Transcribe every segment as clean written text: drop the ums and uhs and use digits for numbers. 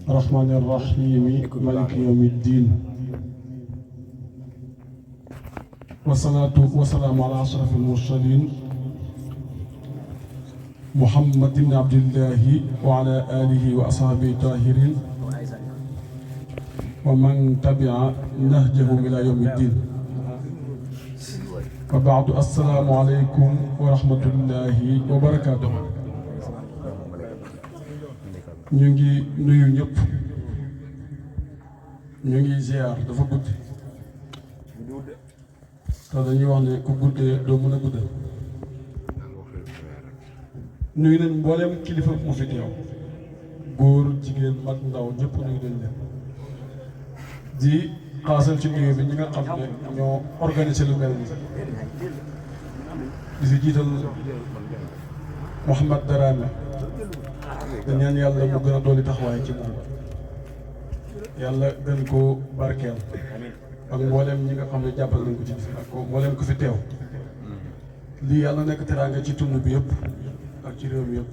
الرحمن الرحيم مالك يوم الدين والصلاة والسلام على أشرف المرسلين محمد بن عبد الله وعلى آله وأصحابه الطاهرين ومن تبع نهجهم إلى يوم الدين وبعد السلام عليكم ورحمة الله وبركاته. ñu ngi nuyu ñëpp ñu ngi ziar dafa guddi te dañuy wax ne ku guddee doo mën a guddal. nuyu nañ mboolem kilifa mu fi teew góor jigéen mag ndaw ñëpp nuyu nañ leen di xaasal ci nuyu bi ñi nga xam ne ñoo organisé lu mel nii di si jiital Mouhamad Darame te ñaan yàlla mu gën a dolli taxawaay ci moom yàlla gën koo barkeel ak mboolem ñi nga xam ne jàppal nañ ko ci bis ak mboolem ko fi teew lii yàlla nekk teraanga ci tund bi yëpp ak ci réew mi yëpp.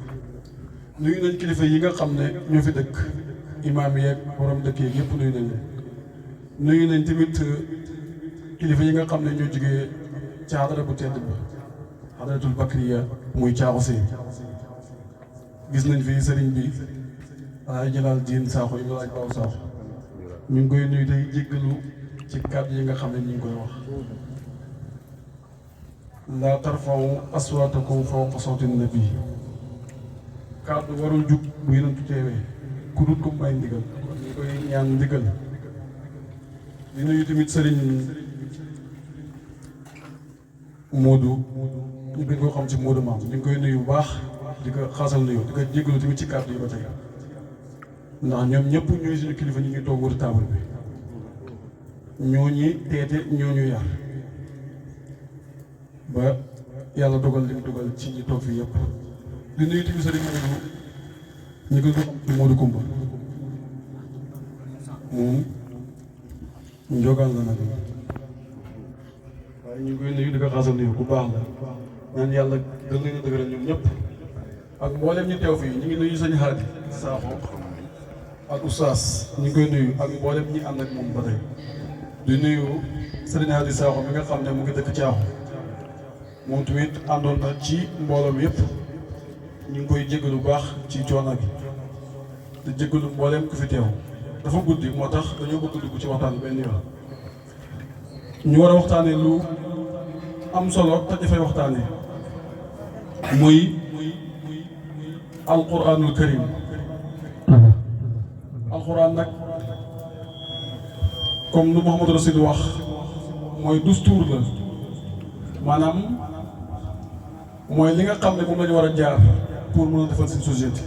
nuyu nañ kilifa yi nga xam ne ñoo fi dëkk imaam yeeg borom dëkk yeeg yëpp nuyu nañ leen. nuyu nañ tamit kilifa yi nga xam ne ñoo jógee ci xadara bu tedd bi xadaratul bakriya muy caaxu seen gis nañ fi sëriñ bi ay jëlaal diin saaxo yi laaj baaw saaxo ñu ngi koy nuyu tey jéggalu ci kàddu yi nga xam ne ñu ngi koy wax. laa tarfa'u aswaatakum fawqa sawti nabi kàddu warul jug bu yenentu teewee ku dut ko may ndigal ñu koy ñaan ndigal. di nuyu tamit sëriñ Modou ñu gën koo xam ci Modou Maam ñu ngi koy nuyu bu baax di ko xaasal nuyu di ko jéggalu tamit ci kàddu yi ba tey ndax ñoom ñëpp ñooy suñu kilifa ñu ngi toog wër taabal bi ñoo ñi teete ñoo ñu yar ba yàlla dogal li mu dogal ci ñi toog fii yëpp. di nuyu tamit sëriñ Modou ñu gën ko xam ci Modou Koumba moom njogal la nag waaye ñu ngi koy nuyu di ko xaasal nuyu bu baax la ñaan yàlla gën leen a dëgëral ñoom ñëpp ak mboolem ñu teew fii ñu ngi nuyu sëñ Xaadi Saaxo ak Oustaz ñu ngi koy nuyu ak mboolem ñi ànd ak moom ba tey. di nuyu sëriñ Xaadi Saaxo mi nga xam ne mu ngi dëkk Caaxu moom tamit àndoon na ci mbooloom yëpp ñu ngi koy jégalu bu baax ci coono bi di jégalu mboolem ku fi teew. dafa guddi moo tax dañoo bëgg dugg ci waxtaan benn yoon ñu war a waxtaanee lu am solo te dafay waxtaanee muy alquranul karim. alquran nag comme lu Muhammad Rasul wax mooy dustuur la maanaam mooy li nga xam ne moom la ñu war a jaar pour mën a defal seen société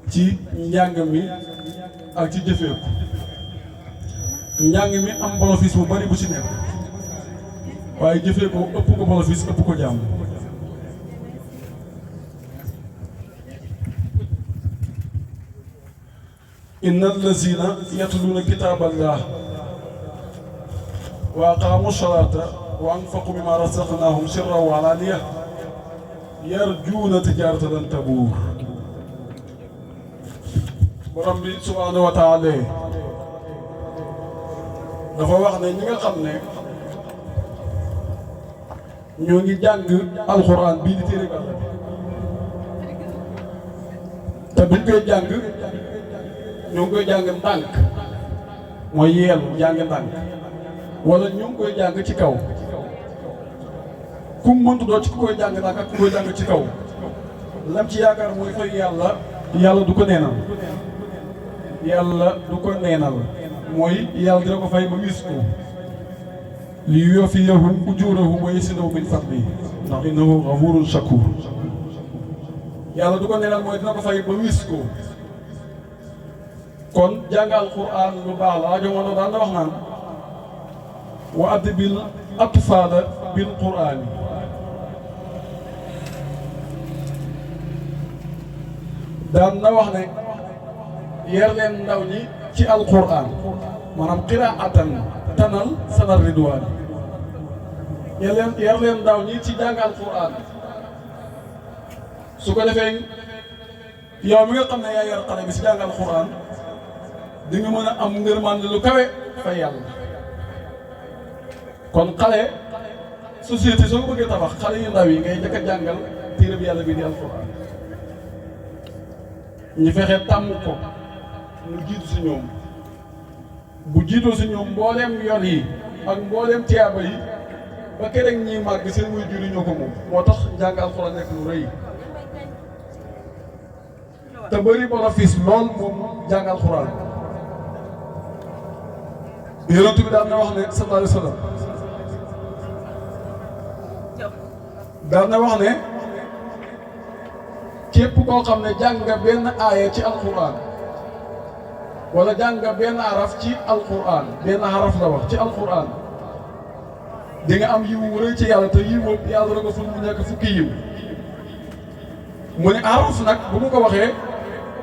ci njàng mi ak ci jëfee ko. njàng mi am bénéfice bu bari bu ci nekk waaye jëfee ko ëpp ko bénéfice ëpp ko jàmm. inna allazina yatluuna kitaaballah wa aqaamu salaata wa anfaqu mimma razaqnaahum sirran wa alaaniya yarjuuna tijaaratan lan tabuur. borom bi subhaanahu wa taala dafa wax ne ñi nga xam ne ñoo ngi jàng alxuraan bii di téere Yàlla te buñ koy jàng ñoo ngi koy jàng ndànk mooy yeelu jàng ndànk wala ñu ngi koy jàng ci kaw ku mëntu doo ci ku koy jàng ndànk ak ku koy jàng ci kaw lam ci yaakaar mooy fay yàlla yàlla du ko neenal. yàlla du ko neenal mooy yàlla dina ko fay ba wis ko li yuwaffiyahum ujurahum wa yaziidahum min fadlihi ndax innahu ghafuurun shakuur. yàlla du ko neenal mooy dina ko fay ba wis ko. kon jàng alquran lu baax la rajo Maodo daan na wax naan wa addibil atfaala bil qur'aani daan na wax ne. yar leen ndaw ñi ci alquran maanaam qiraatan tanal sanar ridwaan yar leen ndaw ñi ci jàng alquran su ko defee yow mi nga xam ne yaa yor xale bi si jàng alxuraan di nga mën a am ngërmande lu kawe fa yàlla. kon xale société soo ko bëggee tabax xale yu ndaw yi ngay njëkk a jàngal téere bi yàlla bi di alxuraan ñu fexe tàmm ko mu jiitu si ñoom bu jiitoo si ñoom mbooleem yoon yi ak mbooleem tiyaaba yi ba keroog ñiy màgg seen waajur yi ñoo ko moom. moo tax jàng alxuraan nekk lu rëy te bëri bénéfice lool moom jàng alxuraan. Yonent bi daan na wax ne sallallahu alayhi wa sallam daan na wax ne képp koo xam ne jàng nga benn aaya ci alxuraan wala jàng nga benn araf ci alxuraan benn araf la wax ci alxuraan di nga am yiw wu rëy ci yàlla te yiw boobu yàlla da ko ful mu nekk fukki yiw. mu ne araf nag bu mu ko waxee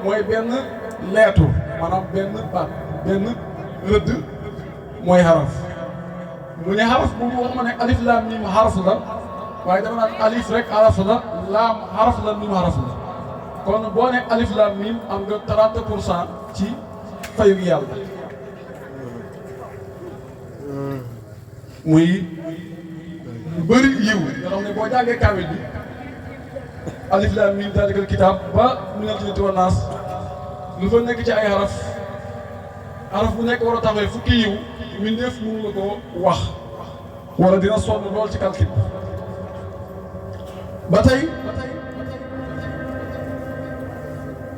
mooy benn lettre maanaam benn baat benn rëdd mooy xaraf. mu ne xaraf bu mu wax ma ne alif laam miim xaraf la waaye dama naan alif rek xaraf la laam xaraf la miim xaraf la kon boo ne alif laam miim am nga 30% ci fayu yàlla. muy lu bëri yiw nga xam ne boo jàngee kaamil bi alif laam miim zaalikal kitaab ba minal jinnati wan naas lu fa nekk ci ay xaraf bu nekk war a taxawee fukki yiw mbindeef mënu la ko wax wala dina sonn lool ci calcul ba tey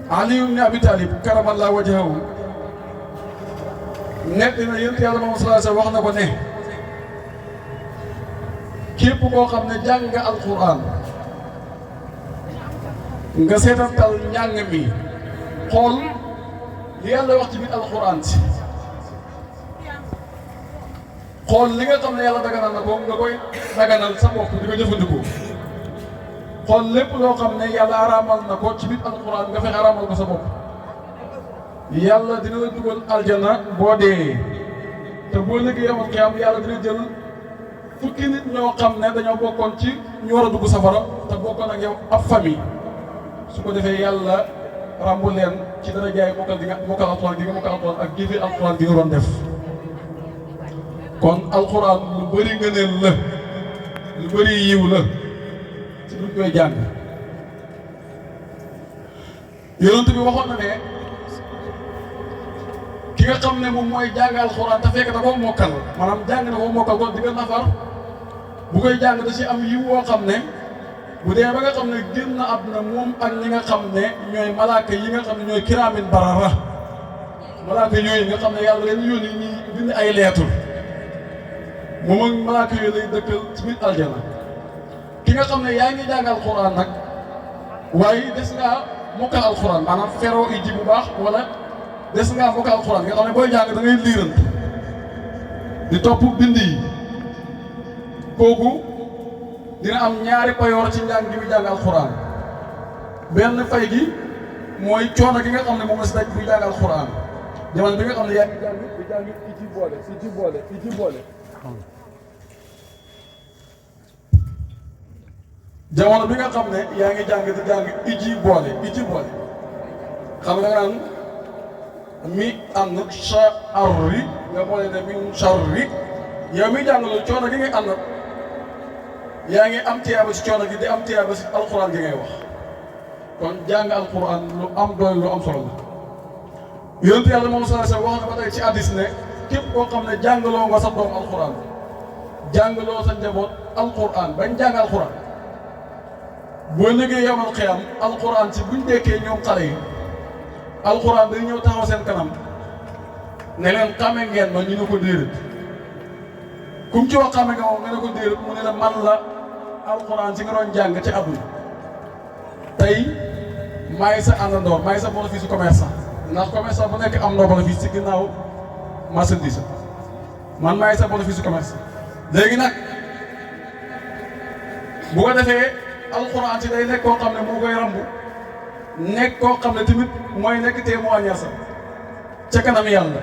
Ali ibn Abi Talib karamallahu wajhahu nekk na yonent yàlla Muhammad sallallahu alayhi wa sallam wax na ko ne képp koo xam ne jàng nga alquran nga seetantal njàng mi xool li yàlla wax ci biir alquran si xool li nga xam ne yàlla daganal na ko nga koy daganal sa bopp di ko jëfandikoo xool lépp loo xam ne yàlla araamal na ko ci biir alquran nga fexe araamal ko sa bopp yàlla dina la dugal aljana boo dee te boo liggéey yomal xiyaam yàlla dina jël fukki nit ñoo xam ne dañoo bokkoon ci ñu war a dugg safara te bokkoon ak yow ab famille su ko defee yàlla ràmbu leen ci dara jaay mokkal di nga mokkal alquran di nga mokkal alquran ak jëfe alquran di nga doon def. kon alxuraan lu bëri ngëneel la lu bëri yiw la ci luñ koy jàng. Yonent bi waxoon na ne ki nga xam ne moom mooy jàng alxuraan te fekk da koo mokkal maanaam jàng na koo mokkal kon di nga nafar bu koy jàng da ci am yiw woo xam ne bu dee ba nga xam ne génn na àdduna moom ak ñi nga xam ne ñooy malaaka yi nga xam ne ñooy kiraamin barara malaaka yooyu nga xam ne yàlla leen yónni ñuy bind ay lettre moom ak malaaka yooyu lay dëkkal ci biir aljana. ki nga xam ne yaa ngi jàng alxuraan nag waaye des ngaa mokkal alxuraan maanaam feroo iji bu baax wala des ngaa mokkal alxuraan nga xam ne booy jàng da ngay liirant di topp bind yi kooku dina am ñaari payoor ci njàng gi muy jàng alxuraan. benn fay gi mooy coono gi nga xam ne moom la si daj buy jàng alxuraan jamono bi nga xam ne yaa ngi jàng iji boole jamono bi nga xam ne yaa ngi jàng di jàng iji boole xam nga naan mi ànd charri nga boole ne min charri yow mi jàng loolu coono gi ngay ànd yaa ngi am tiyaaba si coono gi di am tiyaaba si alxuraan gi ngay wax kon jàng alxuraan lu am doole lu am solo la. Yonent yàlla moom sallallahu alayhi wa sallam wax na ba tey ci hadiis ne képp koo xam ne jàngaloo nga sa doom alxuraan jàngaloo sa njaboot alxuraan bañ jàng alxuraan boo liggéey yawmal qiyaam alxuraan si buñ dekkee ñoom xale yi alxuraan day ñëw taxaw seen kanam ne leen xame ngeen ma ñu ne ko déedéet kum ci wax xame nga moom nga ne ko déedéet mu ne la man la alxuraan si nga doon jàng ci àdduna tey maay sa àndandoor maay sa bénéfice commerçant ndax commerçant bu nekk am na bénéfice ci ginnaaw marchandise man maay sa bénéfice commerce. léegi nag bu ko defee alxuraan si day nekk koo xam ne moo koy rambu nekk koo xam ne tamit mooy nekk témoignage ca kanam yàlla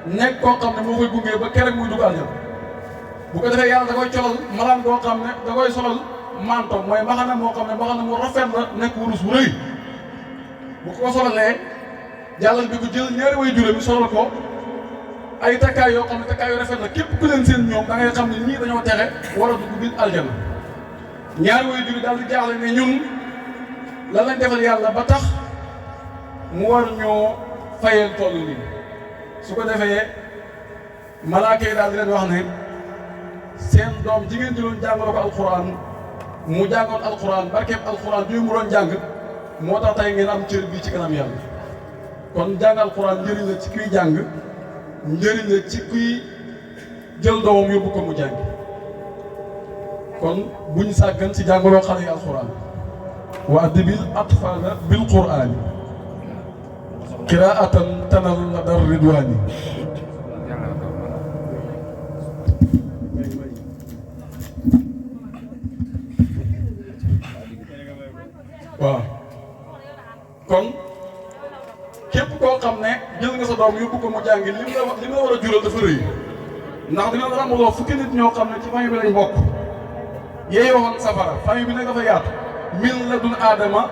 nekk koo xam ne moo koy gunge ba keroog muy dugg aljana. bu ko defee yàlla da koy colal malaan boo xam ne da koy solal manto mooy mbaxana moo xam ne mbaxana mu rafet la nekk wurus bu rëy bu ko solalee jàllal bi ko jël ñaari way juróom yi solal ko ay takkaay yoo xam ne takkaay yu rafet la képp ku leen seen ñoom da ngay xam ne ñii dañoo texe war a dugg biir aljana ñaari way juri daal di jaaxle ne ñun la lañ defal yàlla ba tax mu war ñoo fayal toll nii su ko defee malaaka yi daal di leen wax ne seen doom jigéen ji doon jàngaloo ko alxuraan mu jàngoon alxuraan barkeeb alxuraan bi mu doon jàng moo tax tey ngeen am cër bii ci kanam yàlla kon jàng alxuraan njëriñ la ci kuy jàng njëriñ la ci kuy jël doomam yóbbu ko mu jàng kon buñ sàggan ci jàngaloo xale yi alxuraan wa addibil atfaala bil quraani qiraatan tanal ladar ridwaani waaw kon képp koo xam ne jël nga sa doom yóbbu ko mu jàngi li nga war a jural dafa rëy ndax dina la ramuloo fukki nit ñoo xam ne ci famille bi lañ bokk yeeyoo woon safara famille bi nag dafa yaatu min la dun aadama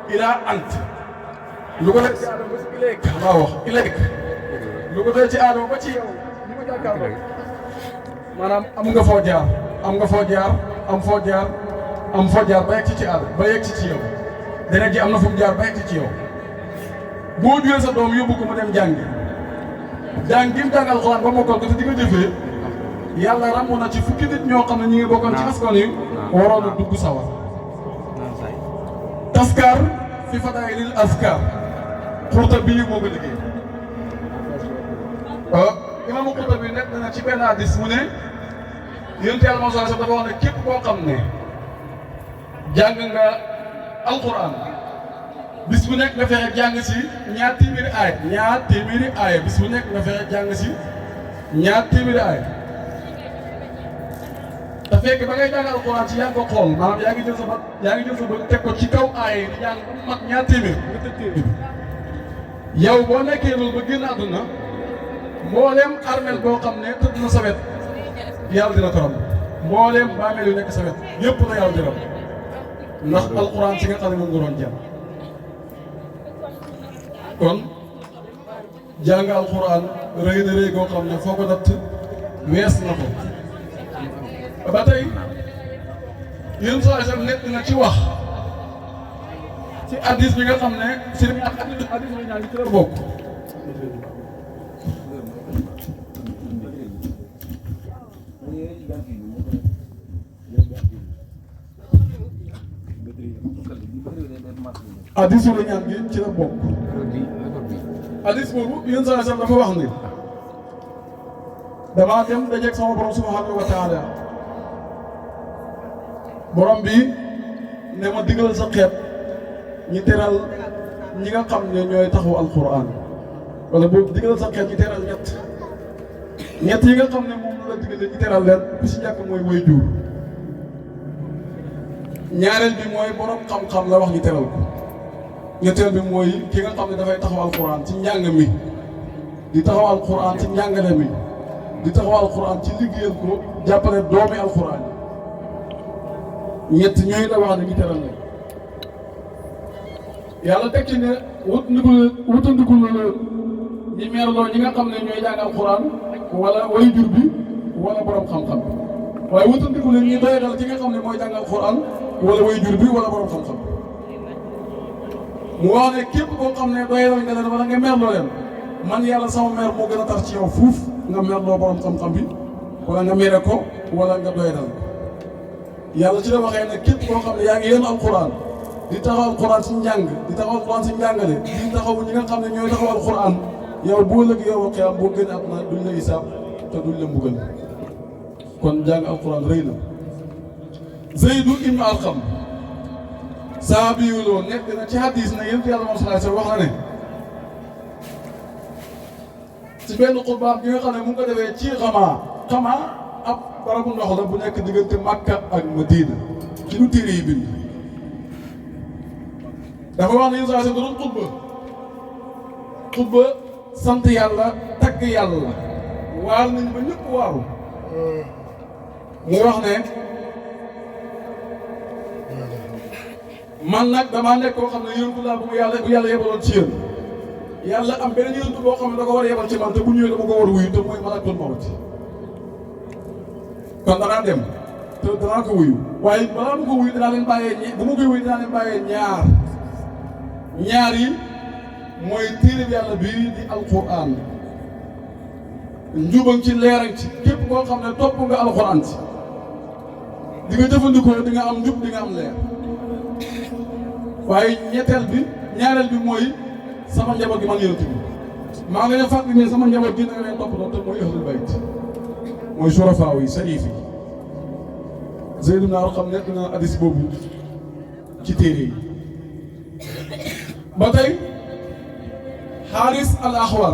ilaa ant lu ko dee ci aadama ba ci ileek maa wax ileek lu ko dee ci aadama ba ci yow li ma jàkkaarloo maanaam am nga foo jaar am nga foo jaar am foo jaar am foo jaar ba yegg ci aadama ba yegg ci yow dana ji am na fu mu jaar ba yegg ci yow boo juree sa doom yóbbu ko mu dem jàngi jàng gi mu jàng alxuraan ba mokkal ko te di ko jëfee yàlla ràmm na ci fukki nit ñoo xam ne ñu ngi bokkoon ci askan wi waroon a dugg sawar taskar fi fadaa'ilil askar Qurtubi moo ko liggéey imaamu Qurtubi nekk na ci benn hadis mu ne yonent Yàlla Muhammad sallallahu alayhi wa sallam dafa wax ne képp koo xam ne jàng nga alxuraan bis bu nekk nga fexe jàng si ñaar téeméeri aaya bis bu nekk nga fexe jàng si ñaar téeméeri aaya te fekk ba ngay jàng alxuraan ci yaa ngi ko xool maanaam yaa ngi jël sa bët teg ko ci kaw aaya yi di jàng bu mat ñaar téeméer nga tëj téere bi yow boo nekkee loolu ba génn àdduna mbooleem armel boo xam ne tëdd na sa wet yàlla dina ko ram mbooleem baameel yu nekk sa wet yëpp la yàlla di ram ndax alxuraan si nga xam ne moom nga doon jàng kon jàng alxuraan rëy na rëy goo xam ne foo ko natt wees na ko ba tey yéen soo isam nekk na ci wax ci hadiis bi nga xam ne si ak hadiis la ñaan ci la bokk hadiis la ñaan gi ci la bokk hadiis boobu yéen soo isam dafa wax ni damaa dem dajeeg sama borom subhanahu wa taala borom bi ne ma digal sa xeet ñi teral ñi nga xam ne ñooy taxaw alquran wala boobu digal sa xeet ñi teral ñett yi nga xam ne moom la digale ñi teral leen bi si njëkk mooy way jur ñaareel bi mooy borom xam-xam la wax ñi teral ko ñetteel bi mooy ki nga xam ne dafay taxaw alquran ci njàng mi di taxaw alquran ci njàngale mi di taxaw alquran ci liggéeyal ko jàppale doomi alquran ñett ñooy la wax ne ñu teral la yàlla teg ci ne wutandiku la ñi meerloo ñi nga xam ne ñooy jàng alquran wala way jur bi wala borom xam-xam waaye wutandiku la ñuy doyadal ci nga xam ne mooy jàng alquran wala way jur bi wala borom xam-xam mu wax ne képp koo xam ne doyadal nga leen wala nga meerloo leen man yàlla sama meer moo gën a tar ci yow fuuf nga meerloo borom xam-xam bi wala nga mere ko wala nga doyadal yàlla ci la waxee ne képp koo xam ne yaa ngi yéen alquran di taxaw alquran si njàng di taxaw alquran si njàngale di taxaw ñi nga xam ne ñooy taxaw alquran yow boo lëg yow a xiyam boo génne àdduna duñ la isaab te duñ la mbugal kon jàng alquran rëy na Zeydu ibnu Arqam saabi yu loo nekk na ci hadis na yéen yàlla moom sallallahu alayhi wa sallam wax na ne ci benn xutbaam bi nga xam ne mu ngi ko defee ci xamaa ab barabu ndox la bu nekk diggante Makka ak Madina ci lu téere yi bind dafa wax ne yéen saa si doon xutba sant yàlla tagg yàlla waar nañ ba ñëpp waaru mu wax ne man nag damaa nekk koo xam ne yonentu laa bu yàlla yebaloon ci yéen yàlla am beneen yonentu boo xam ne da ko war a yebal ci man te bu ñëwee dama ko war a wuyu te mooy malakul mawt kon danaa dem te danaa ko wuyu waaye balaa ma ko wuyu dinaa leen bàyyee bu ma koy wuyu dinaa leen bàyyee ñaar yi mooy téere bi yàlla bii di alquran njubam ci leeral ci képp koo xam ne topp nga alquran ci di nga jëfandikoo di nga am njub di nga am leer waaye ñaareel bi mooy sama njaboot gi man yonent bi maa ngi leen fàttali ne sama njaboot gi da nga leen toppatoo te mooy ahlul bayt mooy surafaa yi sarif yi Zeyd ibn Arqam nekk na hadis boobu ci téere yi ba tey Xaaris al Axwar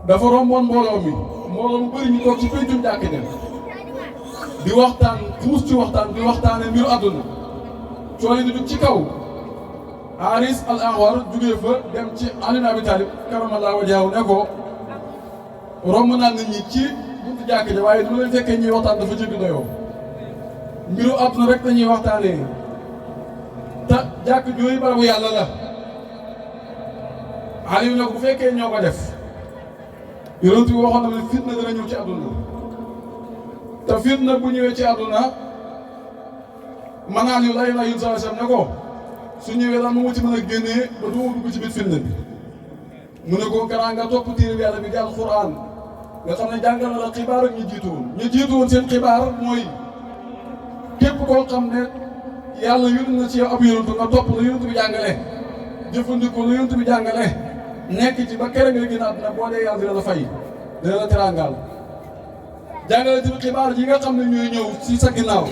dafa romboon mbooloo mu bëri ñu toog ci pencum jàkk ja di waxtaan xuus ci waxtaan di waxtaane mbiru àdduna coono di jug ci kaw Xaaris al Axwar jugee fa dem ci Ali ibn Abi Talib karamallahu wajhahu ne ko romb naa nit ñi ci buntu jàkk ja waaye du ma leen fekkee ñuy waxtaan dafa jéggi doyoo mbiru àdduna rek dañuy waxtaanee te jàkk jooyu barabu yàlla la Aliou ne ko bu fekkee ñoo ko def yonent bi waxoon na ne fitna dana ñëw ci àdduna te fitna bu ñëwee ci àdduna manaan yu lay yun saa sam ne ko su ñëwee daal mu ci mën a génnee ba du dugg ci biir fitna bi mu ne ko kanaa nga topp téere bi yàlla bi di alxuraan nga xam ne jàngal na la xibaar ak ñu jiitu woon seen xibaar mooy képp koo xam ne yàlla yónni na ci yow ab yonent nga topp la yonent bi jàngale jëfandikoo la yonent bi jàngale nekk ci ba kere nga génn àdduna boo dee yàlla dina la fay dina la teraangaal jàngale ci xibaar yi nga xam ne ñooy ñëw ci sa ginnaaw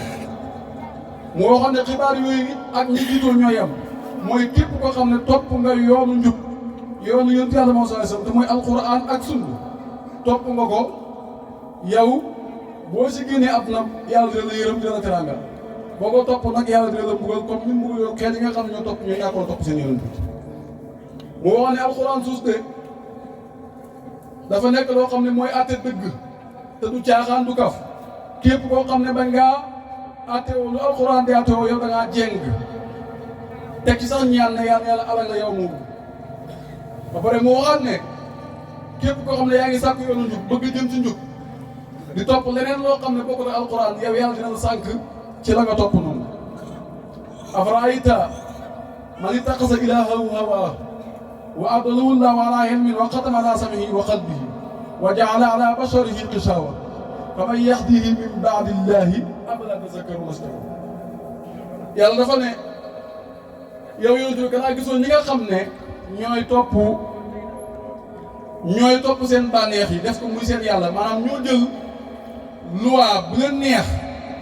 moo xam ne xibaar yooyu ak ñi jiitoon ñooy am mooy képp koo xam ne topp nga yoonu njub yoonu yonent yàlla moo sallallahu alayhi wasallam te mooy alquran ak sunna topp nga ko yow boo si génnee àdduna yàlla dina la yërëm dina la teraangaal boo ko topp nag yàlla dina la mbugal comme ni mu mbugal yow xeet yi nga xam ne ñoo topp ñoo ñàkkoon topp seen yonent bi moo wax ne alxuraan suus de dafa nekk loo xam ne mooy àtte dëgg te du caaxaan du kaf képp koo xam ne ba ngaa àttewoo lu alxuraan di àttewoo yow da ngaa jéng teg ci sax ñaan ne yàlla alal la yow moom ba pare moo waxaat ne képp koo xam ne yaa ngi sàkk yoonu njub bëgg jëm ci njub di topp leneen loo xam ne bokk na alxuraan yow yàlla dina la sànk ci la nga topp noonu afraayta man ittaxasa ilaahahu hawaahu wa adallahu llaahu alaa ilmin wa xatama alaa sam'ihi wa qalbihi wa ja'ala alaa basarihi gishawa faman yahdihi min ba'di llaahi afalaa tazakkaruun yàlla dafa ne yow yonent bi kanaa gisoon ñi nga xam ne ñooy topp seen bànneex yi def ko muy seen yàlla maanaam ñoo jël loi bu leen neex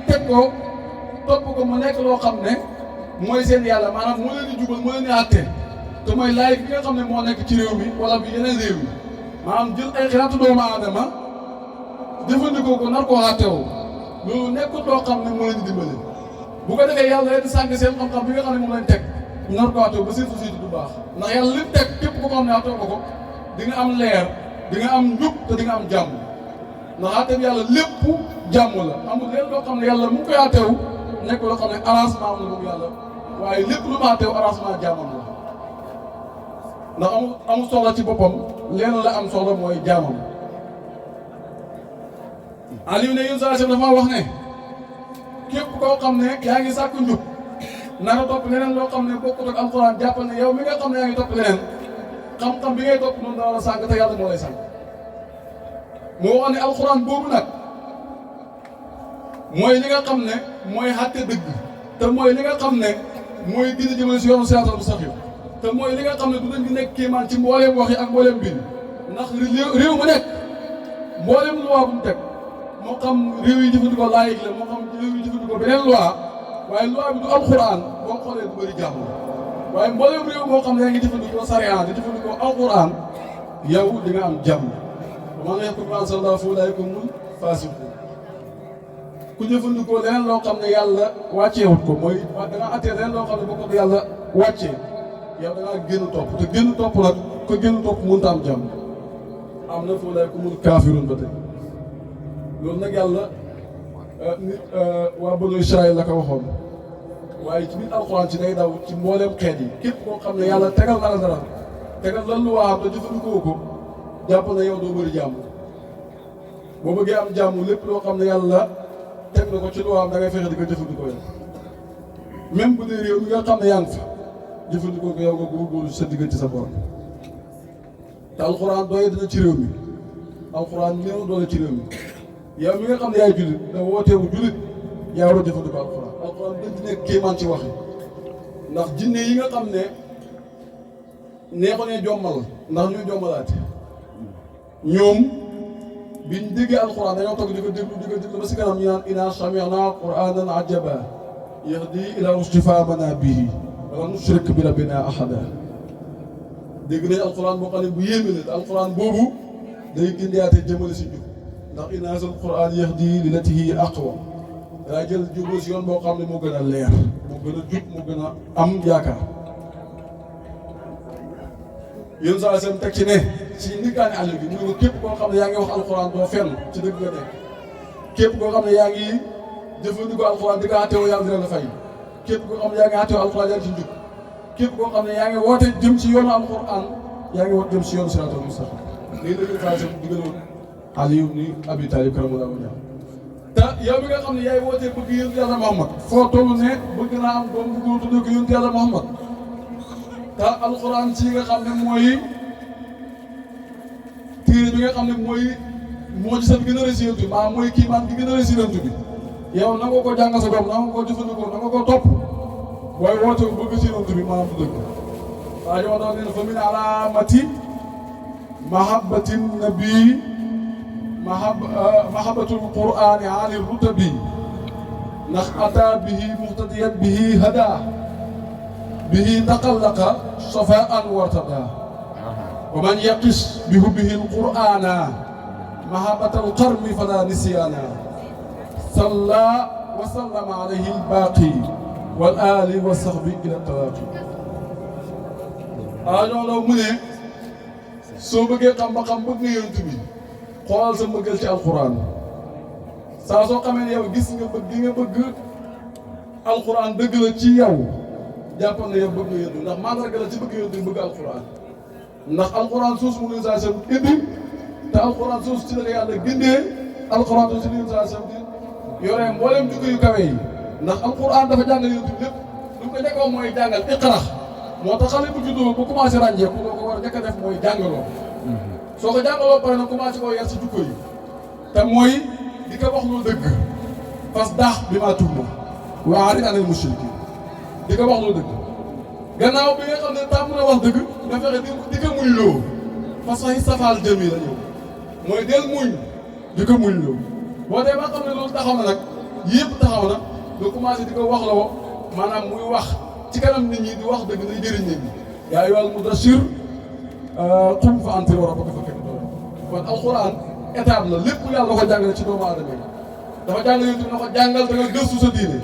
teg ko topp ko mu nekk loo xam ne mooy seen yàlla maanaam moo leen di jubal moo leen di àtte te mooy laay bi nga xam ne moo nekk ci réew mi wala bi yeneen réew yi maanaam jël ay xalaatu doomu aadama jëfandikoo ko nar koo àtteewoo loolu nekkul loo xam ne moo leen di dimbale bu ko defee yàlla leen di sànq seen xam-xam bi nga xam ne moom lañ teg ñu nar koo àtteewoo ba seen société du baax ndax yàlla li teg képp ko xam ne àtteewoo ko di nga am leer di nga am njub te di nga am jàmm ndax àtteew yàlla lépp jàmm la amul leen loo xam ne yàlla mu ngi koy àtteewu nekk loo xam ne arrangement am la moom yàlla waaye lépp lu ma àtteew arrangement jàmmam la ndax amul soxla ci boppam leen la am soxla mooy jàmmam. Aliou ne yéen saa dafa wax ne képp koo xam ne yaa ngi sàkku njub naka topp leneen loo xam ne bokkut ak alxuraan jàppal ne yow mi nga xam ne yaa ngi topp leneen xam-xam bi ngay topp noonu dana la sànq te yàlla moo lay sànq. moo wax ne alxuraan boobu nag mooy li nga xam ne mooy xàtte dëgg te mooy li nga xam ne mooy gën a jëmale si yoonu siraatal mustaqiim te mooy li nga xam ne du dañ di nekk kéemaan ci mbooleem wax yi ak mbooleem bind ndax réew mu nekk mbooleem loi bu mu teg moo xam réew yi jëfandikoo laayig la moo xam réew yi jëfandikoo beneen loi waaye loi bi du alxuraan boo xoolee du bëri jàmm waaye mbooleem réew moo xam ne yaa ngi jëfandikoo sariya di jëfandikoo alxuraan yow di nga am jàmm man yahkum bi ghayri llaahi fa ulaa'ika humul faasiquun ku jëfandikoo leneen loo xam ne yàlla wàcceewut ko mooy da nga attee leneen loo xam ne boo ko yàlla wàccee yow da ngaa génn topp te génn topp nag ko génn topp mënut a am jàmm am na fa ulaa'ika humul kaafiruun ba tey loolu nag yàlla nit waa banu Israël la ko waxoon waaye ci biir alxuraan ci day daw ci mbooleem xeet yi képp koo xam ne yàlla tegal na la dara tegal lan lu waa te jëfandikoo ko jàpp na yow doo bëri jàmm boo bëggee am jàmm lépp loo xam ne yàlla teg na ko ci lu am da ngay fexe di ko jëfandikoo yow même bu dee réew mi nga xam ne yaa ngi fa jëfandikoo ko yow nga góorgóorlu sa diggante sa borom te alxuraan doye dina ci réew mi alxuraan néew doole ci réew mi yow mi nga xam ne yaay jullit da wooteewu jullit yaa war a jëfandikoo alxuraan dañ ci nekk kéemaan ci wax yi ndax jinne yi nga xam ne neexo ne jommal ndax ñuy jommalaate ñoom biñ déggee alxuraan dañoo toog di ko déglu ba si kanam ñu naan inna sami'na qur'aanan ajaba yahdi ila rusdi faamanna bihi wala nushrik bi rabbina ahada dégg nañ alxuraan boo xam ne bu yéeme la te alxuraan boobu day gindiyaate jëmale si jub ndax inna haazal qur'aan yahdi lillatii hiya aqwam daa jël jublu si yoon boo xam ne moo gën a leer moo gën a jub moo gën a am yaakaar yéen saa seen teg ci ne si ndikkaani àll bi mu ne ko képp koo xam ne yaa ngi wax alxuraan doo fenn ci dëgg nga nekk képp koo xam ne yaa ngi jëfandikoo alxuraan di ko àtteewoo yàlla dina la fay képp koo xam ne yaa ngi àtteewoo alxuraan yaa ngi ci njub képp koo xam ne yaa ngi woote jëm ci yoonu alxuraan yaa ngi woote jëm ci yoonu siraatal mustaqiim lii dëgg saa seen digaloon Ali ibn Abi Talib karamallahu wajhahu te yow mi nga xam ne yaay wootee bëgg yonent yàlla Muhammad foo toll ne bëgg naa am doom bu góor tuddee ko yonent yàlla Muhammad te alxuraan ci nga xam ne mooy téere bi nga xam ne moo ci sa gën a réussir maanaam mooy kii maan gi gën a réussir bi yow na nga ko jàng sa doom na nga ko jëfandikoo na nga ko topp booy woote bëgg si yonent bi maanaam du dëgg waaye yow dafa ne fa min alaamati mahabbatin nabi mahabbatul qur'aani ali rutabi ndax ata bihi muhtadiyan bihi hada bihi taqallaqa safaan wartada wa man yaqis bi hubbihi alqur'ana mahabbatal qarmi fala nisyana salla wa sallama alayhi albaqi wal ali wa sahbi ila talaqi ñoo mu ne soo bëggee xam ba xam bëgg nga yonent bi xoolal sa mbëggal ci alxuraan saa soo xamee ne yow gis nga bëgg gi nga bëgg alxuraan dëgg la ci yow jàppal na yow bëgg nga yonent ndax mandarga la ci bëgg yonent bëgg alxuraan ndax alxuraan suus mu ngi saa seen indi te alxuraan suus ci la yàlla gindee alxuraan suus ci la saa seen di yoree mboolem jukko yu kawe yi ndax alxuraan dafa jàngal yonent lépp lu ko njëkkoon mooy jàngal iqra moo tax xale bu juddoo ba commencé ràññeeku loo ko war a njëkk a def mooy jàngaloo soo ko jàngaloo pare nag commencé koo yar si jukko yi te mooy di ko wax loo dëgg fas daax bi maa tuub moom waa ari anal mushrikiin di ko wax loo dëgg gannaaw bi nga xam ne tàmm na wax dëgg nga fexe di ko muñ loo fas fay safaal jëm yi la ñëw mooy del muñ di ko muñ loo boo dee ba xam ne loolu taxaw na nag yëpp taxaw na nga commencé di ko wax la woo maanaam muy wax ci kanam nit ñi di wax dëgg lay jëriñ nit ñi yaa ayyuhal mudassir qum fa anzir wa rabbaka fakkabbir kon alxuraan étape la lépp yàlla ko jàngale ci doomu aadama yi dafa jàngale yonent bi na ko jàngal da nga gëstu sa diine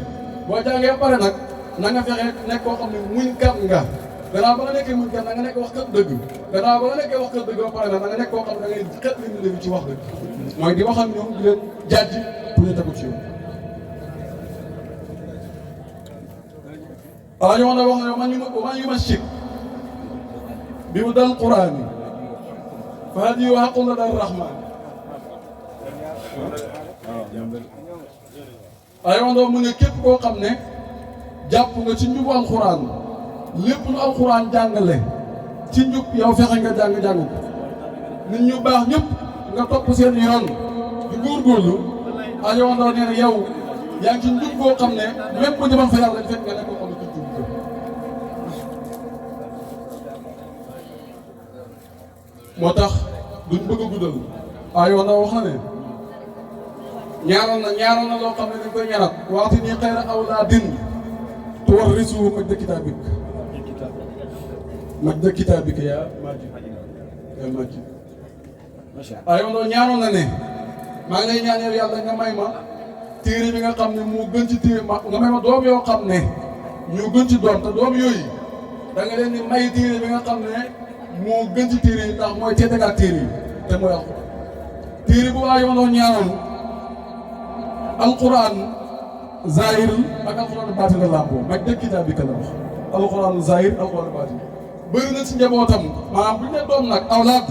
boo jàngee pare nag na nga fexe nekk koo xam ne muñ kat nga gannaaw ba nga nekkee muñ kat na nga nekk wax kat dëgg gannaaw ba nga nekkee wax kat dëgg ba pare nag na nga nekk koo xam ne da ngay xet li ñu dégg ci wax dëgg mooy di wax ak ñoom di leen jàjj pour ñu tegu ci yoon waaw ñu wax ne man yu ma chik bi mu dal quraan yi fa hadi wa haqqun la dal rahman ay wandoo mu ne képp koo xam ne jàpp nga ci njubu alxuraan lépp lu alxuraan jàngale ci njub yow fexe nga jàng ko nit ñu baax ñëpp nga topp seen yoon di góorgóorlu ay wandoo nee na yow yaa ngi ci njub boo xam ne même bu demoon fa yàlla dañ fekk nga nekk koo xam ne ci njub moo tax duñ bëgg a guddal ay wandoo wax na ne ñaaral na loo xam ne dañ koy ñaanal waati nii xayra awlaadin tuwarrisu majda kitaabika yaa majid ay wandoo ñaanoon na ne maa ngi lay ñaan yow yàlla nga may ma téere bi nga xam ne moo gën ci téere nga may ma doom yoo xam ne ñoo gën ci doom te doom yooyu da nga leen di may téere bi nga xam ne moo gën ci téere yi ndax mooy teetagaat téere yi te mooy alxuraan téere bu waa yoonoo ñaanoon alxuraan zahir ak alxuraan baatin la làmboo mag dëkk kitaab bi ka la wax alxuraan zahir alxuraan baatin bëri na ci njabootam maanaam bu ñu nee doom nag awlaad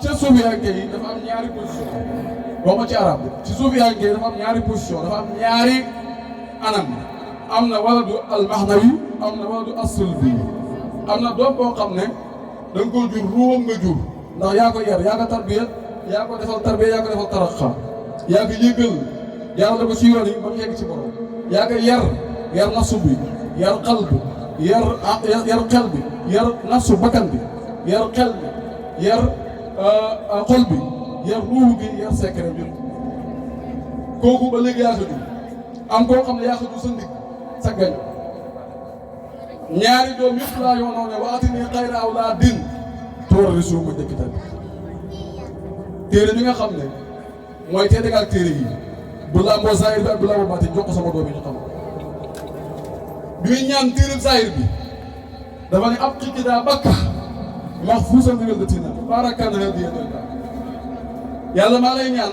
ca suufiyanke yi dafa am ñaari position boo ma ci arab ci suufiyanke yi dafa am ñaari position dafa am ñaari anam am na waladu almaxnawi am na waladu asulbi am na doom boo xam ne da nga ko jur ruuwam nga jur ndax yaa ko yar yaa ko tarbiya yaa ko defal tarbiya yaa ko defal taraxa yaa ko yëgal jaarale ko ci yoon yi ba mu yegg ci borom yaa ko yar nafsu bi yar qalb yar xel bi yar nafsu bakkan bi yar xel bi yar xol bi yar ruuhu gi yar secret bi kooku ba léegi yaa ko jur am koo xam ne yaa ko jur sa ndig sa gañ ñaari doom yëpp laa yoonoo ne waati ni xayra awlaadin tuwarrisu ma njëkk tamit téere bi nga xam ne mooy teel ak téere yi bu làmboo zahir bi ak bu làmboo baatin jox ko sama doom yi ñu xam bi muy ñaan téere zahir bi dafa ne ab xikki daa bakka wax fuusal ndigal da tina baarakaan na di yéen yàlla maa lay ñaan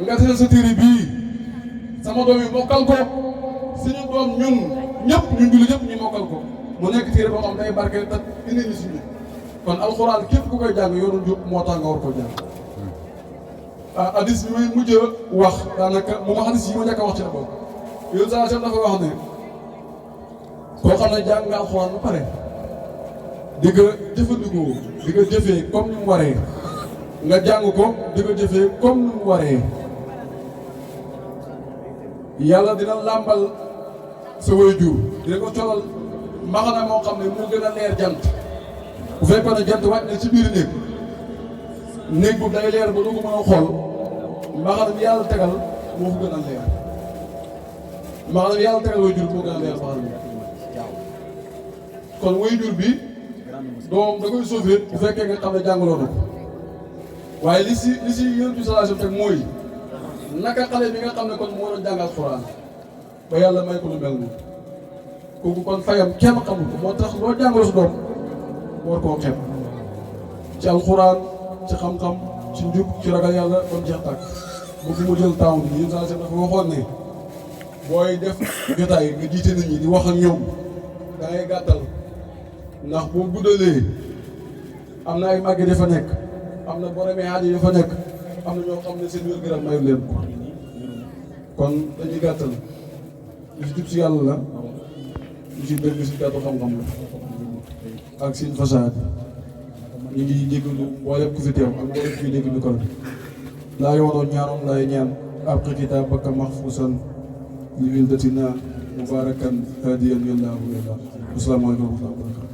nga teel sa téere bii sama doom yi mokkal ko suñu doom ñun ñëpp ñun julli ñëpp ñu mokkal ko mu nekk téere boo xam day barke te indi ñu suñu kon alxuraan képp ku koy jàng yoonu njub moo tax nga war ko jàng hadis bi may mujj wax daanaka moom hadis yi ma njëkk a wax ci la boobu yow saa dafa wax ne koo xam ne jàng nga alxuraan ba pare di nga jëfandikoo di nga jëfee comme ni mu waree nga jàng ko di nga jëfee comme ni mu waree yàlla dina làmbal sa waajur dina ko colal mbaxana moo xam ne moo gën a leer jant bu fekkoon ne jant wàcc na ci biir néeg boobu day leer ba doo ko mën a xool mbaxana bi yàlla tegal moo ko gën a leer mbaxana bi yàlla tegal waajur moo gën a leer mbaxana bi kon waajur bi doom da koy sauver bu fekkee nga xam ne jàngaloo na ko waaye li si Yonent bi sallallahu alayhi wasallam teg mooy naka xale bi nga xam ne kon moo doon jàngal Alxuraan ba yàlla may ko lu mel nii kooku kon fayam kenn xamul ko moo tax loo jàngaloo si doom war koo xeeb ci alxuraan ci xam-xam ci njub ci ragal yàlla ba mu jeex tàkk bu mu jël temps bi Yonent bi dafa waxoon ne booy def jotaay nga jiite nit ñi di wax ak ñoom da ngay gàttal ndax boo guddalee am na ay màgget dafa nekk am na boromee aajo yi dafa nekk am na ñoo xam ne seen wér-gu-yaram mayu leen ko kon dañuy gàttal li ci jub si yàlla la li ci dëgg si gàttu xam-xam la ak seen fasaad ñu ngi jégalu mboolem ku fi teew ak mboolem ku fi dégg micro bi laa yoonoo ñaanoon laay ñaan ab kitaab bakka mahfuusan li wildatina mubarakan hadiyan yàllaahu yàlla asalaamaaleykum wa rahmatulah